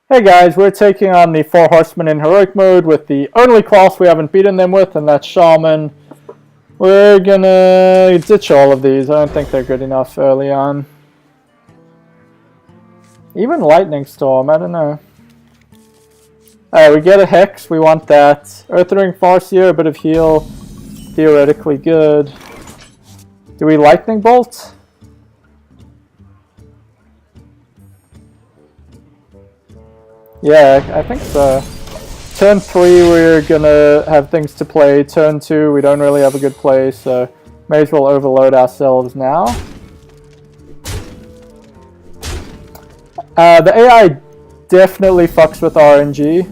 Hey guys, we're taking on the Four Horsemen in heroic mode with the only class we haven't beaten them with, and that's Shaman. We're gonna ditch all of these. I don't think they're good enough early on. Even Lightning Storm, I don't know. Alright, we get a Hex, we want that. Earthring Farseer, a bit of heal. Theoretically good. Do we Lightning Bolt? Yeah, I think so. Turn 3 we're gonna have things to play. Turn 2 we don't really have a good play, so may as well overload ourselves now. The AI definitely fucks with RNG.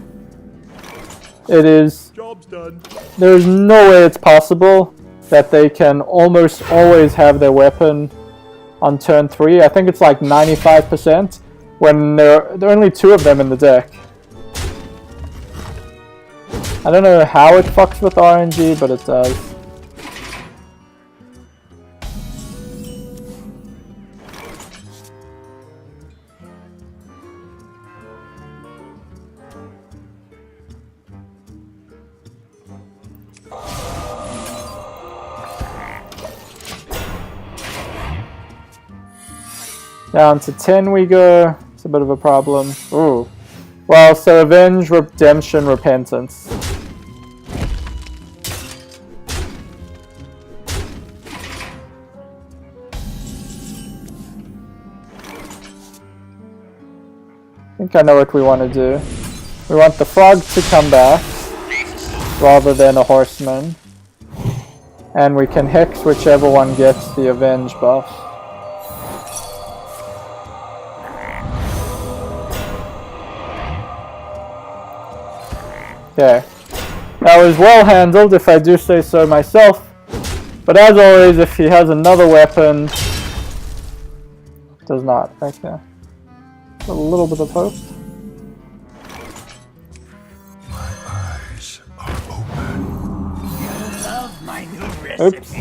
It is... Job's done. There's no way it's possible that they can almost always have their weapon on turn 3. I think it's like 95%. When there are only 2 of them in the deck. I don't know how it fucks with RNG, but it does. Down to 10 we go. It's a bit of a problem. Ooh. Well, so Avenge, Redemption, Repentance. I think I know what we want to do. We want the frog to come back rather than a horseman. And we can hex whichever one gets the Avenge buff. Okay, that was well handled if I do say so myself, but as always if he has another weapon, does not, okay. A little bit of hope. My eyes are open. You love my new recipe. Oops,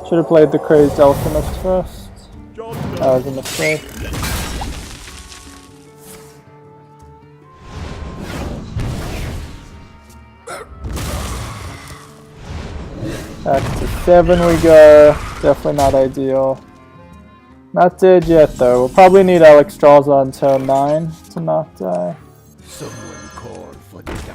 should have played the Crazed Alchemist first. That was a mistake. Back to 7 we go. Definitely not ideal. Not dead yet though. We'll probably need Naxxramas on turn 9 to not die. Someone call for the doctor.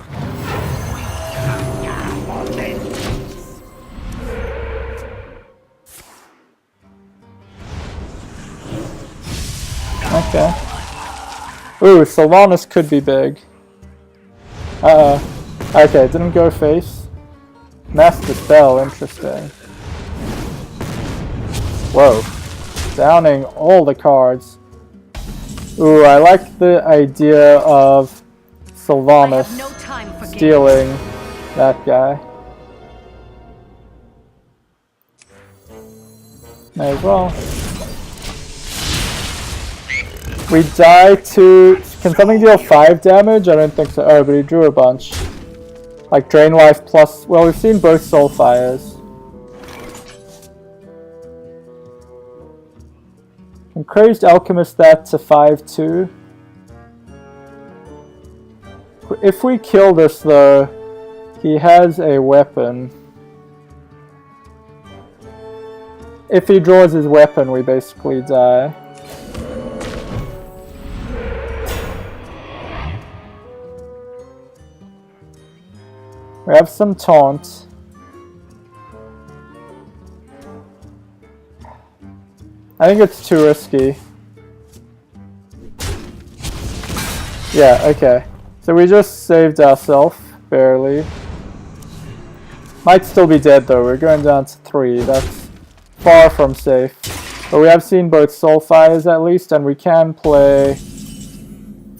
Okay. Ooh, Sylvanas could be big. Okay, didn't go face. Master Spell, interesting. Whoa. Downing all the cards. Ooh, I like the idea of Sylvanas stealing that guy. May as well. We die to... Can something deal 5 damage? I don't think so. Oh, but he drew a bunch. Like Drain Life plus... Well, we've seen both Soul Fires. Can Crazed Alchemist that to 5-2? If we kill this though, he has a weapon. If he draws his weapon, we basically die. We have some taunt. I think it's too risky. Yeah, okay. So we just saved ourselves, barely. Might still be dead though, we're going down to 3. That's far from safe. But we have seen both Soul Fires at least, and we can play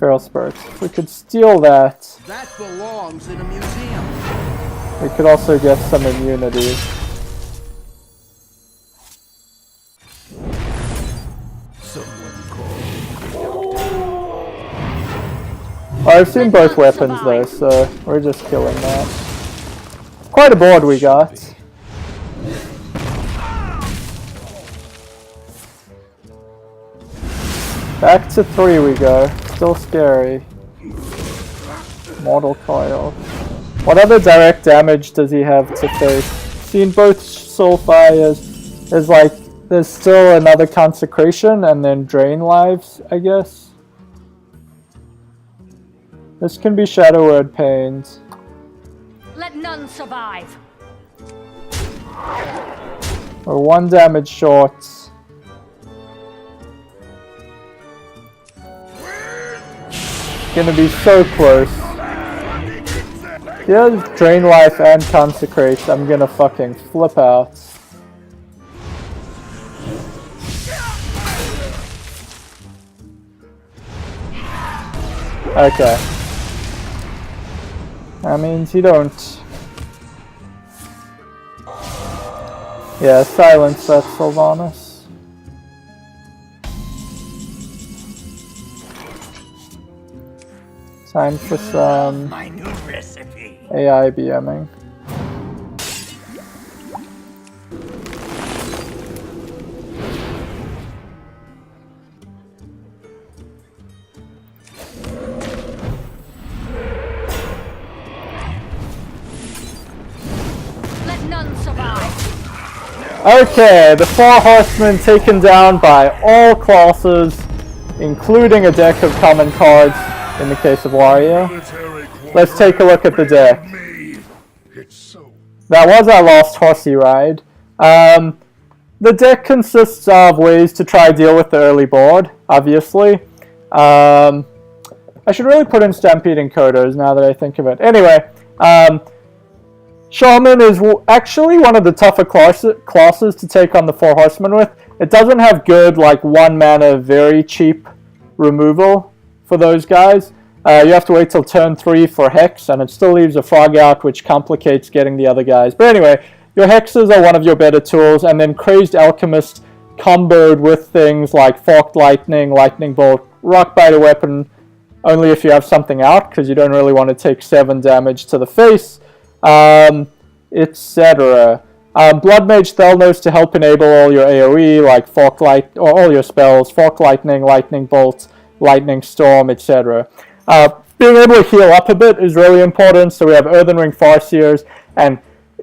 Feral Spirits. If we could steal that... That belongs in a museum. We could also get some immunity. I've seen both weapons though, so we're just killing that. Quite a board we got. Back to 3 we go. Still scary. Mortal Coil. What other direct damage does he have to face? Seen both Soulfires. There's like, there's still another Consecration and then Drain Lives, I guess. This can be Shadow Word Pains. Let none survive. We're 1 damage short. Gonna be so close. He has Drain Life and Consecrate. I'm gonna fucking flip out. Okay. That means you don't. Yeah, silence that Sylvanas. Time for some My new recipe. AI BMing. Let none survive. Okay, the Four Horsemen taken down by all classes, including a deck of common cards in the case of Wario. Let's take a look at the deck. That was our last horsey ride. The deck consists of ways to try deal with the early board, obviously. I should really put in Stampede Encoders now that I think of it. Anyway, Shaman is actually one of the tougher classes to take on the Four Horsemen with. It doesn't have good, like, 1 mana, very cheap removal for those guys. You have to wait till turn 3 for Hex, and it still leaves a Frog out, which complicates getting the other guys. But anyway, your Hexes are one of your better tools, and then Crazed Alchemist comboed with things like Forked Lightning, Lightning Bolt, Rock Biter Weapon, only if you have something out, because you don't really want to take 7 damage to the face, etc. Blood Mage Thelnos to help enable all your AoE, like Forked Light, or all your spells, Forked Lightning, Lightning Bolt, Lightning Storm, etc. Being able to heal up a bit is really important, so we have Earthen Ring Farseers and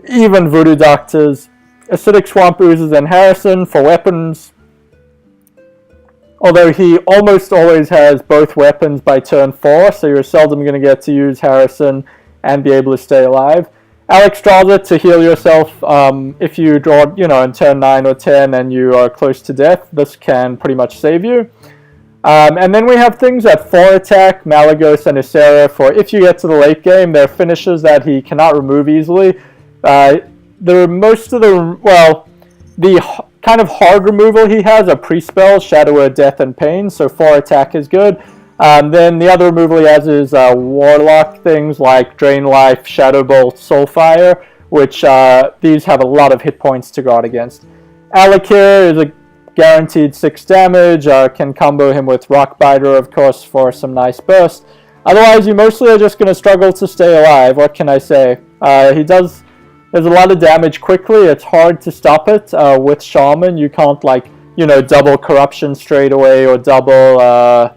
even Voodoo Doctors. Acidic Swamp Oozes and Harrison for weapons, although he almost always has both weapons by turn 4, so you're seldom going to get to use Harrison and be able to stay alive. Alexstrasza to heal yourself if you draw, in turn 9 or 10 and you are close to death. This can pretty much save you. And then we have things at 4 attack, Malagos and Ysera for if you get to the late game. They're finishes that he cannot remove easily. The kind of hard removal he has are pre-spells, Shadow Word, Death, and Pain, so 4 attack is good. Then the other removal he has is Warlock things like Drain Life, Shadow Bolt, Soulfire, which these have a lot of hit points to guard against. Alakir is a guaranteed 6 damage, can combo him with Rock Biter, of course, for some nice burst. Otherwise, you mostly are just going to struggle to stay alive. What can I say? There's a lot of damage quickly. It's hard to stop it. With Shaman, you can't, double Corruption straight away, or double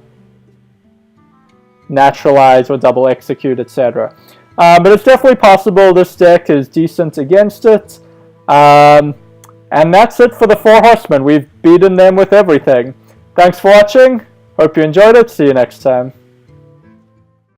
Naturalize, or double Execute, etc. But it's definitely possible. This deck is decent against it. And that's it for the Four Horsemen. We've beaten them with everything. Thanks for watching. Hope you enjoyed it. See you next time.